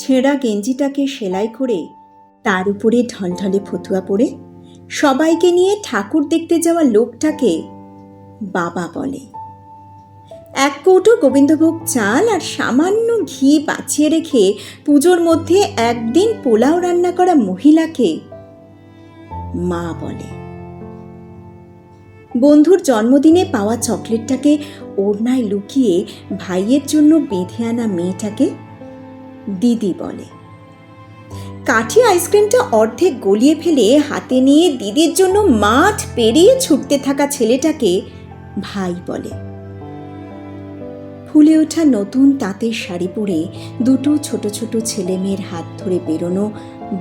ছেঁড়া গেঞ্জিটাকে সেলাই করে তার উপরে ঢলঢলে ফতুয়া পরে সবাইকে নিয়ে ঠাকুর দেখতে যাওয়া লোকটাকে বাবা বলে। এক কৌটো গোবিন্দভোগ চাল আর সামান্য ঘি বাঁচিয়ে রেখে পুজোর মধ্যে একদিন পোলাও রান্না করা মহিলাকে মা বলে। বন্ধুর জন্মদিনে পাওয়া চকলেটটাকে ওড়নায় লুকিয়ে ভাইয়ের জন্য বেঁধে আনা মেয়েটাকে দিদি বলে। কাঠি আইসক্রিমটা অর্ধেক গলিয়ে ফেলে হাতে নিয়ে দিদির জন্য মাঠ পেরিয়ে ছুটতে থাকা ছেলেটাকে ভাই বলে। ফুলে ওঠা নতুন তাঁতের শাড়ি পরে দুটো ছোট ছোট ছেলে মেয়ের হাত ধরে বেরোনো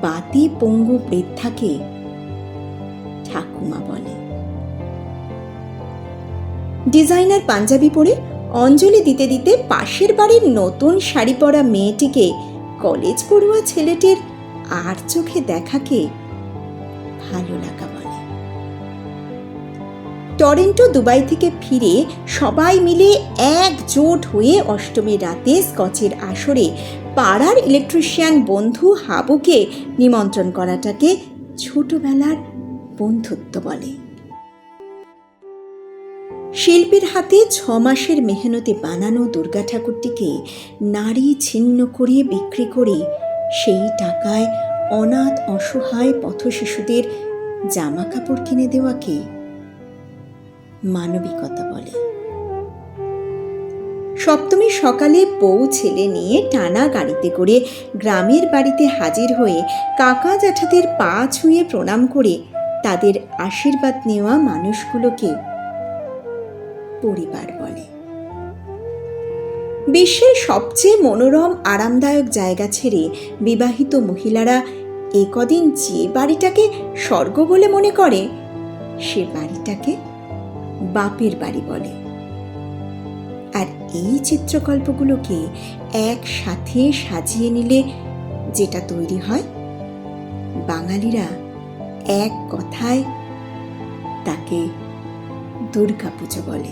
বাতি পঙ্গু বৃদ্ধাকে ঠাকুমা বলে। ডিজাইনার পাঞ্জাবি পরে অঞ্জলি দিতে দিতে পাশের বাড়ির নতুন শাড়ি পরা মেয়েটিকে কলেজ পড়ুয়া ছেলেটির আর চোখে দেখাকে ভালো লাগা বলে। টরেন্টো দুবাই থেকে ফিরে সবাই মিলে একজোট হয়ে অষ্টমীর রাতে স্কচের আসরে পাড়ার ইলেকট্রিশিয়ান বন্ধু হাবুকে নিমন্ত্রণ করাটাকে ছোটবেলার বন্ধুত্ব বলে। শিল্পীর হাতে 6 মাসের মেহনতে বানানো দুর্গা ঠাকুরটিকে নাড়ি ছিন্ন করিয়ে বিক্রি করে সেই টাকায় অনাথ অসহায় পথ শিশুদের জামা কাপড় কিনে দেওয়াকে মানবিকতা বলে। সপ্তমীর সকালে বউ ছেলে নিয়ে টানা গাড়িতে করে গ্রামের বাড়িতে হাজির হয়ে কাকা জ্যাঠাদের পা ছুঁয়ে প্রণাম করে তাদের আশীর্বাদ নেওয়া মানুষগুলোকে পরিবার বলে। বিশ্বের সবচেয়ে মনোরম আরামদায়ক জায়গা ছেড়ে বিবাহিত মহিলারা একদিন যে বাড়িটাকে স্বর্গ বলে মনে করে সে বাড়িটাকে বাপের বাড়ি বলে। আর এই চিত্রকল্পগুলোকে একসাথে সাজিয়ে নিলে যেটা তৈরি হয় বাঙালিরা এক কথায় তাকে দুর্গাপুজো বলে।